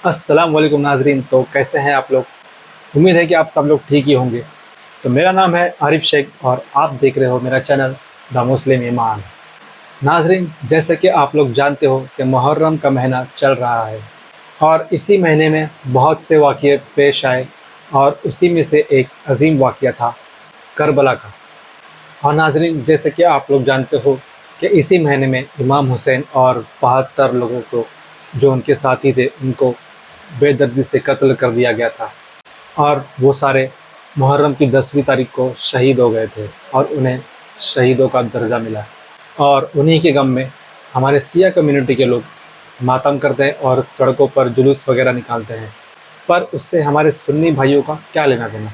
अस्सलाम वालेकुम नाजरीन। तो कैसे हैं आप लोग? उम्मीद है कि आप सब लोग ठीक ही होंगे। तो मेरा नाम है आरिफ शेख और आप देख रहे हो मेरा चैनल द मुस्लिम ईमान। नाजरीन, जैसे कि आप लोग जानते हो कि मुहर्रम का महीना चल रहा है और इसी महीने में बहुत से वाक़ये पेश आए और उसी में से एक अजीम वाक़या था करबला का। और नाजरीन, जैसे कि आप लोग जानते हो कि इसी महीने में इमाम हुसैन और 72 लोगों को जो उनके साथी थे उनको बेदर्दी से कत्ल कर दिया गया था और वो सारे मुहर्रम की 10वीं तारीख को शहीद हो गए थे और उन्हें शहीदों का दर्जा मिला। और उन्हीं के गम में हमारे सिया कम्युनिटी के लोग मातम करते हैं और सड़कों पर जुलूस वगैरह निकालते हैं, पर उससे हमारे सुन्नी भाइयों का क्या लेना देना।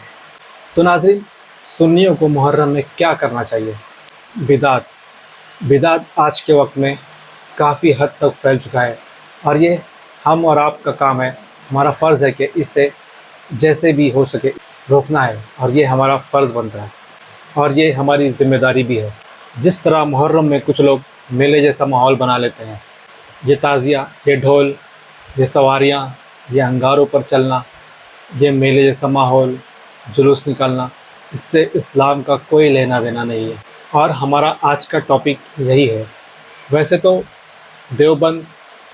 तो नाज़रीन, सुन्नियों को मुहर्रम में क्या करना चाहिए? बिदात आज के वक्त में काफ़ी हद तक फैल चुका है और ये हम और आपका काम है, हमारा फ़र्ज़ है कि इसे जैसे भी हो सके रोकना है और ये हमारा फ़र्ज़ बनता है और ये हमारी ज़िम्मेदारी भी है। जिस तरह मुहर्रम में कुछ लोग मेले जैसा माहौल बना लेते हैं, ये ताज़िया, ये ढोल, ये सवारियाँ, ये अंगारों पर चलना, ये मेले जैसा माहौल, जुलूस निकालना, इससे इस्लाम का कोई लेना देना नहीं है और हमारा आज का टॉपिक यही है। वैसे तो देवबंद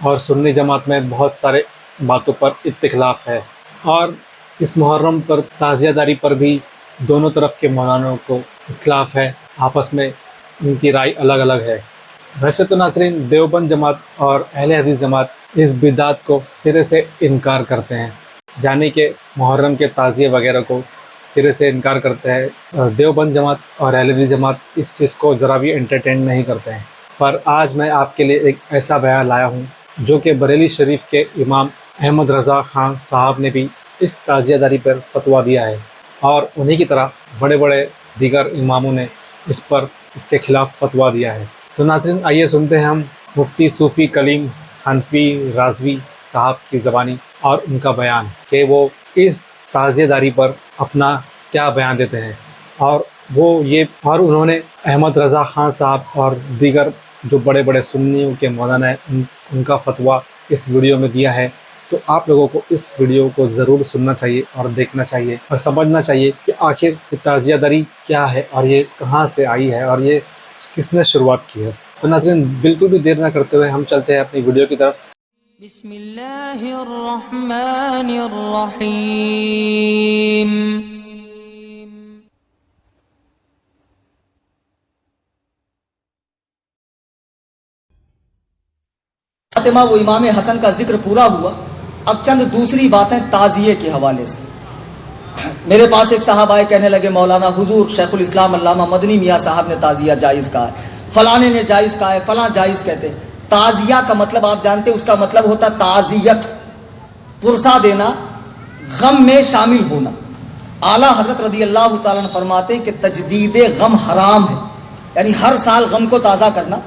और सुन्नी जमात में बहुत सारे बातों पर इत्तिलाफ़ है और इस मुहर्रम पर ताज़ियादारी पर भी दोनों तरफ के मौलानों को इख्तिलाफ़ है, आपस में उनकी राय अलग अलग है। वैसे तो नाज़रीन, देवबंद जमात और अहले हदीस जमात इस बिदात को सिरे से इनकार करते हैं, यानी कि मुहर्रम के ताज़िए वगैरह को सिरे से इनकार करते हैं। देवबंद जमात और अहले हदीस जमात इस चीज़ को ज़रा भी एंटरटेन नहीं करते हैं। पर आज मैं आपके लिए एक ऐसा बयान लाया हूँ जो कि बरेली शरीफ के इमाम अहमद रज़ा ख़ान साहब ने भी इस ताज़ियादारी पर फतवा दिया है और उन्हीं की तरह बड़े बड़े दीगर इमामों ने इसके ख़िलाफ़ फतवा दिया है। तो नाज़रीन, आइए सुनते हैं हम मुफ्ती सूफ़ी कलीम हनफी राज़वी साहब की ज़बानी और उनका बयान कि वो इस ताज़ियादारी पर अपना क्या बयान देते हैं। और उन्होंने अहमद रज़ा ख़ान साहब और दीगर जो बड़े बड़े सुन्नियों के मौलाना हैं उनका फतवा इस वीडियो में दिया है। तो आप लोगों को इस वीडियो को ज़रूर सुनना चाहिए और देखना चाहिए और समझना चाहिए कि आखिर ये ताज़ियादारी क्या है और ये कहाँ से आई है और ये किसने शुरुआत की है। तो नाज़रीन, बिल्कुल भी देर ना करते हुए हम चलते हैं अपनी वीडियो की तरफ। बिस्मिल्लाहिर्रहमानिर्रहीम। फातिमा वो इमाम हसन का जिक्र पूरा हुआ। अब चंद दूसरी बातें ताज़िये के हवाले से। मेरे पास एक साहब आए, कहने लगे मौलाना हुजूर शेखुल इस्लाम अल्लामा मदनी मियाँ साहब ने ताज़िया जायज़ कहा है, फलाने ने जायज़ कहा है, फलां जायज़ कहते। ताज़िया का मतलब आप जानते, उसका मतलब होता ताज़ियत, पुरसा देना, गम में शामिल होना। आला हजरत रज़ी अल्लाह तआला अन्हु फरमाते हैं कि तजदीद गम हराम है, यानी हर साल गम को ताज़ा करना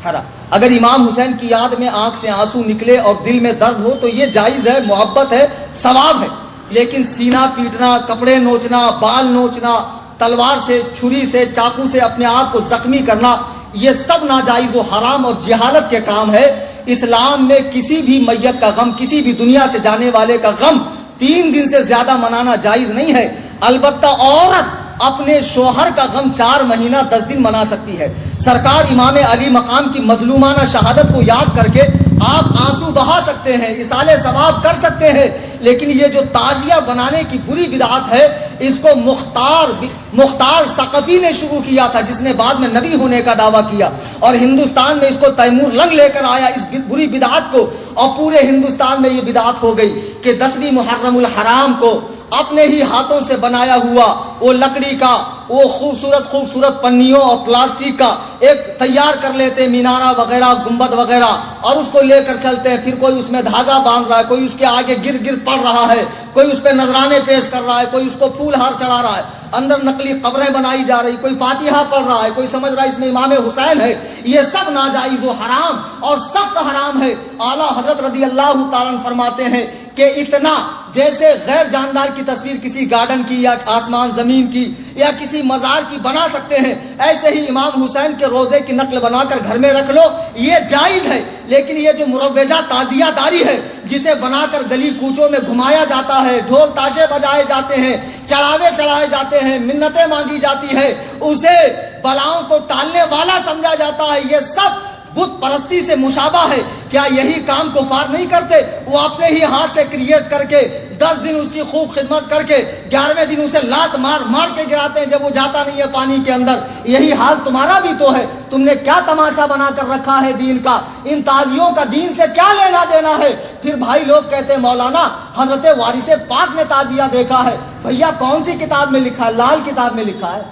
हराम। अगर इमाम हुसैन की याद में आंख से आंसू निकले और दिल में दर्द हो तो ये जायज है, मोहब्बत है, सवाब है। लेकिन सीना पीटना, कपड़े नोचना, बाल नोचना, तलवार से, छुरी से, चाकू से अपने आप को जख्मी करना, ये सब नाजायज व हराम और जहालत के काम है। इस्लाम में किसी भी मैयत का गम, किसी भी दुनिया से जाने वाले का गम 3 दिन से ज्यादा मनाना जायज नहीं है। अलबत्ता औरत अपने शोहर का गम 4 महीना 10 दिन मना सकती है। सरकार इमाम अली मकाम की मजलूमाना शहादत को याद करके आप आंसू बहा सकते हैं, इसाले सवाब कर सकते हैं। लेकिन ये जो ताजिया बनाने की बुरी बिदअत है, इसको मुख्तार सकफी ने शुरू किया था, जिसने बाद में नबी होने का दावा किया और हिंदुस्तान में इसको तैमूर लंग लेकर आया इस बुरी बिदअत को, और पूरे हिंदुस्तान में ये बिदअत हो गई कि 10वीं मुहर्रमुल हराम को अपने ही हाथों से बनाया हुआ वो लकड़ी का वो खूबसूरत पन्नियों और प्लास्टिक का एक तैयार कर लेते, मीनारा वगैरह, गुंबद वगैरह, और उसको लेकर चलते हैं। फिर कोई उसमें धागा बांध रहा है, कोई उसके आगे गिर पड़ रहा है, कोई उस पर नजराने पेश कर रहा है, कोई उसको फूल हार चढ़ा रहा है, अंदर नकली कब्रें बनाई जा रही, कोई फातिहा पढ़ रहा है, कोई समझ रहा है इसमें इमाम हुसैन है। ये सब नाजायज व हराम और सख्त हराम है। आला हजरत रज़ी अल्लाह तआला अन्हु फरमाते हैं कि इतना जैसे गैर जानदार की तस्वीर किसी गार्डन की या आसमान जमीन की या किसी मजार की बना सकते हैं, ऐसे ही इमाम हुसैन के रोजे की नकल बनाकर घर में रख लो, ये जायज है। लेकिन ये जो मुरव्वजा ताजियादारी है, جسے بنا کر گلی کوچوں میں گھمایا جاتا ہے، ڈھول تاشے بجائے جاتے ہیں، چڑھاوے چڑھائے جاتے ہیں، منتیں مانگی جاتی ہے، اسے بلاؤں کو ٹالنے والا سمجھا جاتا ہے، یہ سب بت پرستی سے مشابہ ہے۔ کیا یہی کام کفار نہیں کرتے؟ وہ اپنے ہی ہاتھ سے کریٹ کر کے 10 دن اس کی خوب خدمت کر کے 11ویں دن اسے لات مار مار کے گراتے ہیں جب وہ جاتا نہیں ہے پانی کے اندر۔ یہی حال تمہارا بھی تو ہے۔ تم نے کیا تماشا بنا کر رکھا ہے دین کا؟ ان تازیوں کا دین سے کیا لینا دینا ہے؟ پھر بھائی لوگ کہتے ہیں مولانا حضرت وارث پاک نے تعزیہ دیکھا ہے۔ بھیا کون سی کتاب میں لکھا ہے؟ لال کتاب میں لکھا ہے۔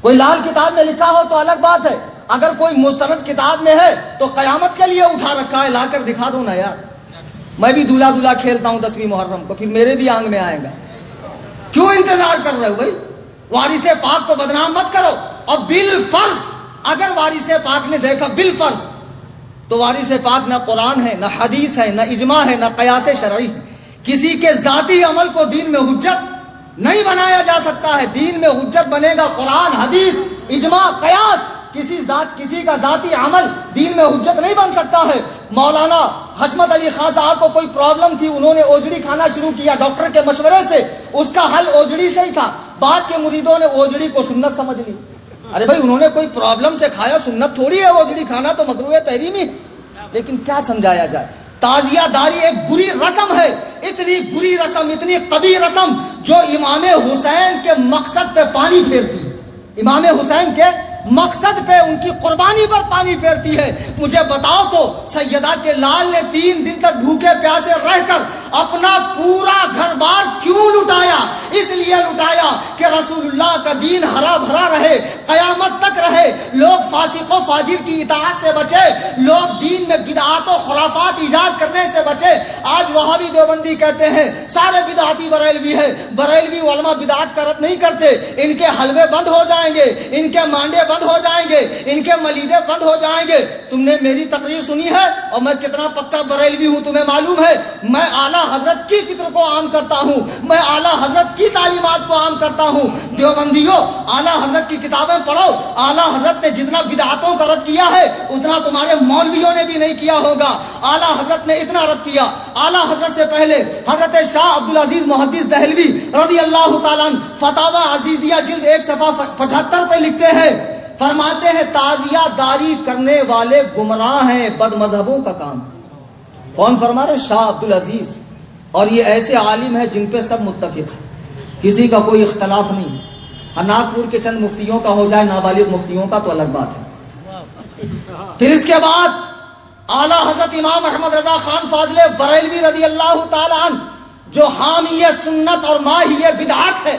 کوئی لال کتاب میں لکھا ہو تو الگ بات ہے، اگر کوئی مستند کتاب میں ہے تو قیامت کے لیے اٹھا رکھا ہے، لا کر دکھا دو نا یار۔ میں بھی دولہا دولہا کھیلتا ہوں 10ویں محرم کو، پھر میرے بھی آنگ میں آئے گا۔ کیوں انتظار کر رہے ہو بھائی؟ وارث پاک کو بدنام مت کرو۔ اور بالفرض اگر وارث پاک نے دیکھا، بالفرض، تو وارث پاک نہ قرآن ہے، نہ حدیث ہے، نہ اجماع ہے، نہ قیاس شرعی ہے۔ کسی کے ذاتی عمل کو دین میں حجت نہیں بنایا جا سکتا ہے۔ دین میں حجت بنے گا قرآن، حدیث، اجماع، قیاس۔ کسی کا ذاتی عمل دین میں حجت نہیں بن سکتا ہے۔ مولانا حشمت علی خان صاحب کو کوئی پرابلم تھی، انہوں نے اوجڑی کھانا شروع کیا ڈاکٹر کے مشورے سے، اس کا حل اوجڑی سے ہی تھا۔ بعد کے مریدوں نے اوجڑی کو سنت سمجھ لی۔ ارے بھائی انہوں نے کوئی پرابلم سے کھایا، سنت تھوڑی ہے اوجڑی کھانا، تو مکروہ تحریمی۔ لیکن کیا سمجھایا جائے؟ تعزیہ داری ایک بری رسم ہے، اتنی بری رسم، اتنی قبیح رسم جو امام حسین کے مقصد پہ پانی پھیرتی ہے۔ امام حسین کے مقصد پہ، ان کی قربانی پر پانی پھیرتی ہے۔ مجھے بتاؤ تو سیدہ کے لال نے 3 دن تک بھوکے پیاسے رہ کر اپنا پورا گھر بار کیوں لٹایا؟ اس لیے لٹایا کہ رسول اللہ کا دین ہرا بھرا رہے، قیامت تک رہے، لوگ فاسق و فاجر کی اطاعت سے بچے، لوگ دین میں بدعات و خرافات ایجاد کرنے سے بچے۔ آج وہابی دیوبندی کہتے ہیں سارے بدعاتی بریلوی ہیں، بریلوی علماء بدعات کا رد نہیں کرتے، ان کے حلوے بند ہو جائیں گے، ان کے مانڈے بند ہو جائیں گے، ان کے ملیدے بند ہو جائیں گے۔ تم نے میری تقریر سنی ہے اور میں کتنا پکا بریلوی ہوں تمہیں معلوم ہے۔ میں اعلیٰ حضرت کی فکر کو عام کرتا ہوں، میں اعلیٰ حضرت کی تعلیمات کو عام کرتا ہوں۔ دیوبندیوں اعلیٰ حضرت کی کتابیں پڑھو، اعلیٰ حضرت نے جتنا بدعاتوں کا رد کیا ہے اتنا تمہارے مولویوں نے بھی نہیں کیا ہوگا۔ اعلیٰ حضرت نے اتنا رد کیا۔ اعلیٰ حضرت سے پہلے حضرت شاہ عبدالعزیز محدث دہلوی رضی اللہ تعالیٰ عنہ فتاوی عزیزیہ جلد 1 صفحہ 75 پہ لکھتے ہیں، فرماتے ہیں تعزیہ داری کرنے والے گمراہ ہیں، بد مذہبوں کا کام۔ کون فرما رہے؟ شاہ عبدالعزیز۔ اور یہ ایسے عالم ہیں جن پہ سب متفق ہیں، کسی کا کوئی اختلاف نہیں۔ ناگپور کے چند مفتیوں کا ہو جائے، نابالغ مفتیوں کا تو الگ بات ہے۔ پھر اس کے بعد اعلیٰ حضرت امام احمد رضا خان فاضل بریلوی رضی اللہ تعالی عنہ جو حامی سنت اور ماہی بدعت ہے،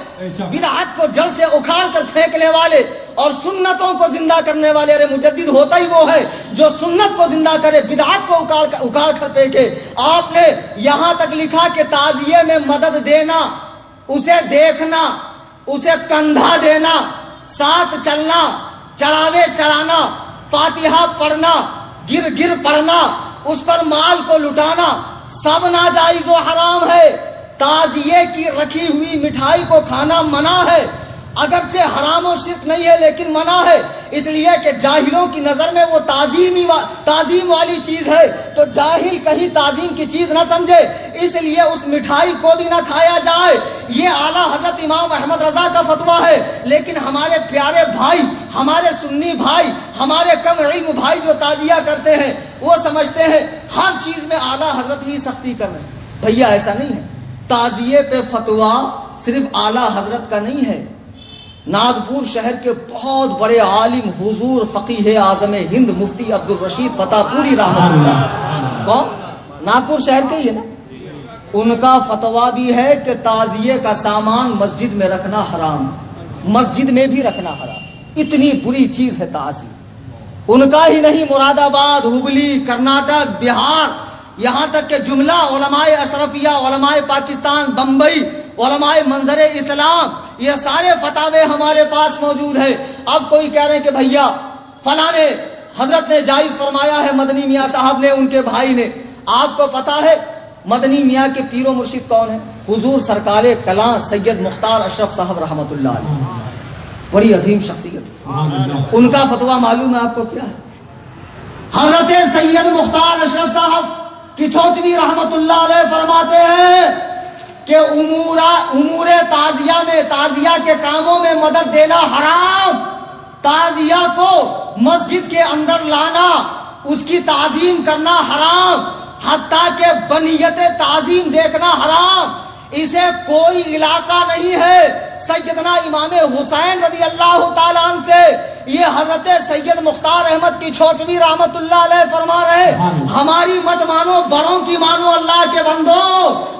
بدعت کو جڑ سے اکھاڑ کر پھینکنے والے اور سنتوں کو زندہ کرنے والے۔ ارے مجدد ہوتا ہی وہ ہے جو سنت کو زندہ کرے، بدعت کو اکھاڑ کر پھینکے۔ آپ نے یہاں تک لکھا کہ تعزیے میں مدد دینا، اسے دیکھنا، اسے کندھا دینا، ساتھ چلنا، چڑھاوے چڑھانا، فاتحہ پڑھنا، گر پڑھنا، اس پر مال کو لٹانا، سب ناجائز و حرام ہے۔ تعزیے کی رکھی ہوئی مٹھائی کو کھانا منع ہے، اگرچہ حرام و شرک نہیں ہے لیکن منع ہے، اس لیے کہ جاہلوں کی نظر میں وہ تعظیم والی چیز ہے، تو جاہل کہیں تعظیم کی چیز نہ سمجھے، اس لیے اس مٹھائی کو بھی نہ کھایا جائے۔ یہ اعلیٰ حضرت امام احمد رضا کا فتویٰ ہے، لیکن ہمارے پیارے بھائی، ہمارے سنی بھائی، ہمارے کم علم بھائی جو تعزیہ کرتے ہیں وہ سمجھتے ہیں ہر چیز میں اعلیٰ حضرت ہی سختی کر رہے ہیں۔ بھیا ایسا نہیں ہے۔ تعزیے پہ فتویٰ صرف اعلیٰ حضرت کا نہیں ہے۔ ناگپور شہر کے بہت بڑے عالم حضور فقیہ اعظم ہند مفتی عبدالرشید فتح پوری رحمۃ اللہ، کون؟ ناگپور شہر کے ہی ہے نا۔ ان کا فتویٰ بھی ہے کہ تعزیے کا سامان مسجد میں رکھنا حرام، مسجد میں بھی رکھنا حرام، اتنی بری چیز ہے تعزیہ۔ ان کا ہی نہیں، مراد آباد، ہگلی، کرناٹک، بہار، یہاں تک کہ جملہ علماء اشرفیہ، علماء پاکستان، بمبئی، علماء منظر اسلام، یہ سارے فتاوے ہمارے پاس موجود ہیں۔ اب کوئی کہہ رہے ہیں کہ بھیا فلاں نے حضرت نے جائز فرمایا ہے، مدنی میاں صاحب نے، ان کے بھائی نے۔ آپ کو پتا ہے مدنی میاں کے پیر و مرشد کون ہیں؟ حضور سرکار کلاں سید مختار اشرف صاحب رحمۃ اللہ علیہ، بڑی عظیم شخصیت۔ ان کا فتویٰ معلوم ہے آپ کو کیا ہے؟ حضرت سید مختار اشرف صاحب किछोचवी रहमतुल्लाह अलैह फरमाते हैं कि उमूर ताजिया में, ताजिया के कामों में मदद देना हराम, ताजिया को मस्जिद के अंदर लाना, उसकी ताजीम करना हराम, हत्ता के बनियत ताजीम देखना हराम, इसे कोई इलाका नहीं है। सैयदना इमाम हुसैन रज़ी अल्लाह ताला अन्हु से ये हजरत सैयद मुख्तार अहमद की छोचवी रहमतुल्लाह अलैह फरमा रहे, हमारी मत मानो, बड़ों की मानो। अल्लाह के बंदो,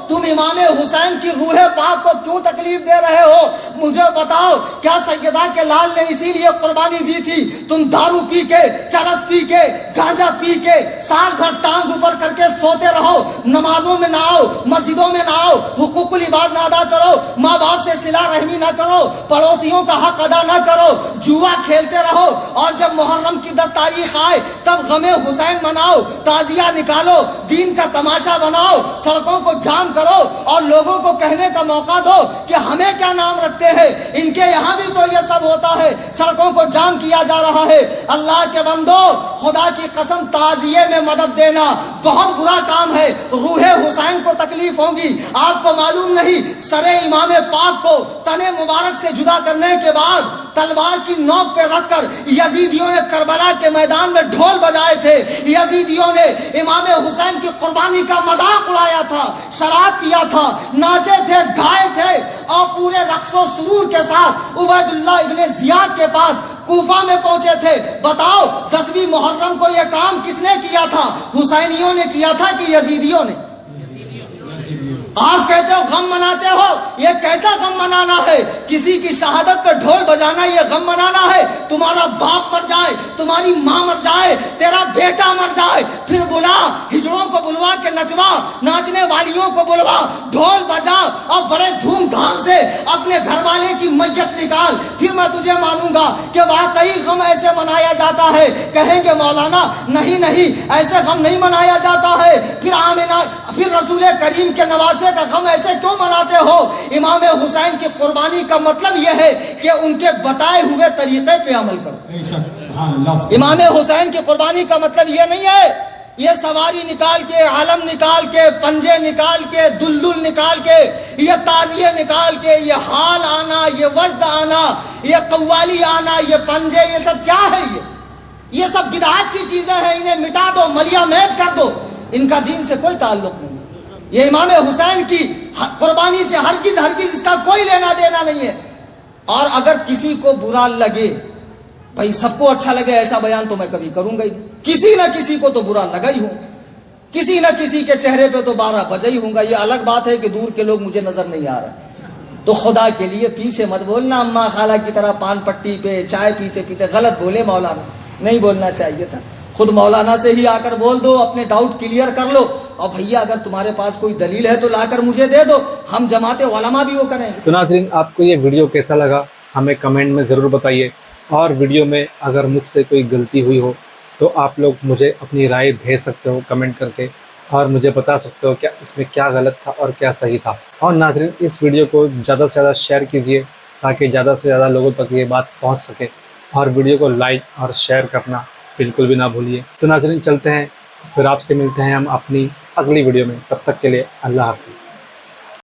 तुम इमाम हुसैन की रूह पाक को क्यों तकलीफ दे रहे हो? मुझे बताओ, क्या सैयदा के लाल ने इसीलिए कुर्बानी दी थी? तुम दारू पी के, चरस पी के, गांजा पी के, साल भर टांग ऊपर करके सोते रहो, नमाजों में ना आओ, मस्जिदों में ना आओ, हुकूकुल इबाद ना अदा करो, माँ बाप से सिला रहमी ना करो, पड़ोसियों का हक अदा ना करो, जुआ खेलते रहो, और जब मुहर्रम की 10 तारीख आए तब गमे हुसैन मनाओ, ताजिया निकालो, दीन का तमाशा बनाओ, सड़कों को जाम करो और लोगों को कहने का मौका दो कि हमें क्या नाम रखते हैं, इनके यहाँ भी तो ये सब होता है, सड़कों को जाम किया जा रहा है। अल्लाह के बंदो, खुदा की कसम, ताजिए में मदद देना बहुत बुरा काम है, रूह हुसैन को तकलीफ होगी। आपको मालूम नहीं, सरे इमाम पाक को तने मुबारक से जुदा करने के बाद तलवार की नोक पे रखकर यजीदियों ने करबला के मैदान में ढोल बजाए थे, यजीदियों ने इमाम हुसैन की कुर्बानी का मजाक उड़ाया था, शराब पिया था, नाचे थे, गाए थे, और पूरे रक्सो सुरूर के साथ उबैदुल्लाह इब्ने जियाद के पास कूफा में पहुंचे थे। बताओ, 10वीं मुहर्रम को यह काम किसने किया था? हुसैनियों ने किया था कि यजीदियों ने? आप कहते हो गम मनाते हो, ये कैसा गम मनाना है? किसी की शहादत पर ढोल बजाना ये गम मनाना है? तुम्हारा बाप मर जाए, तुम्हारी माँ मर जाए, तेरा बेटा मर जाए, फिर बुला, हिजड़ों को बुलवा के नचवा, नाचने वालियों को बुलवा, ढोल बजा और बड़े धूमधाम से अपने घर वाले की मैयत निकाल, फिर मैं तुझे मानूंगा कि वाकई गम ऐसे मनाया जाता है। कहेंगे मौलाना नहीं नहीं, ऐसे गम नहीं मनाया जाता है। फिर रसूल करीम के नवासे का गम ऐसे क्यों मनाते हो? इमाम हुसैन की कुर्बानी का मतलब यह है कि उनके बताए हुए तरीके पे अमल करो। इमाम हुसैन की कुर्बानी का मतलब यह नहीं है ये सवारी निकाल के, आलम निकाल के, पंजे निकाल के, दुलदुल निकाल के, ये ताजिए निकाल के, ये हाल आना, ये वजद आना, ये कव्वाली आना, ये पंजे, ये सब क्या है? ये सब बिदअत की चीजें हैं, इन्हें मिटा दो, मलिया मेट कर दो, इनका दीन से कोई ताल्लुक नहीं। ये इमाम हुसैन की कुर्बानी से हरगिज हरगिज इसका कोई लेना देना नहीं है। और अगर किसी को बुरा लगे, भाई सबको अच्छा लगे ऐसा बयान तो मैं कभी करूंगा ही नहीं, किसी न किसी को तो बुरा लगा ही हो, किसी न किसी के चेहरे पे तो 12 बजा ही होगा। ये अलग बात है कि दूर के लोग मुझे नजर नहीं आ रहे, तो खुदा के लिए पीछे मत बोलना अम्मा खाला की तरह पान पट्टी पे चाय पीते पीते गलत बोले मौलाना, नहीं बोलना चाहिए था। खुद मौलाना से ही आकर बोल दो, अपने डाउट क्लियर कर लो, और भैया अगर तुम्हारे पास कोई दलील है तो लाकर मुझे दे दो, हम जमाते उलमा भी वो करेंगे। तो नाज़रीन, आपको ये वीडियो कैसा लगा हमें कमेंट में ज़रूर बताइए, और वीडियो में अगर मुझसे कोई गलती हुई हो तो आप लोग मुझे अपनी राय भेज सकते हो कमेंट करके, और मुझे बता सकते हो क्या इसमें क्या गलत था और क्या सही था। और नाज़रीन, इस वीडियो को ज़्यादा से ज़्यादा शेयर कीजिए ताकि ज़्यादा से ज़्यादा लोगों तक ये बात पहुँच सके, और वीडियो को लाइक और शेयर करना बिल्कुल भी ना भूलिए। तो नाज़रीन, चलते हैं, फिर आपसे मिलते हैं हम अपनी अगली वीडियो में। तब तक के लिए अल्लाह हाफ़िज़।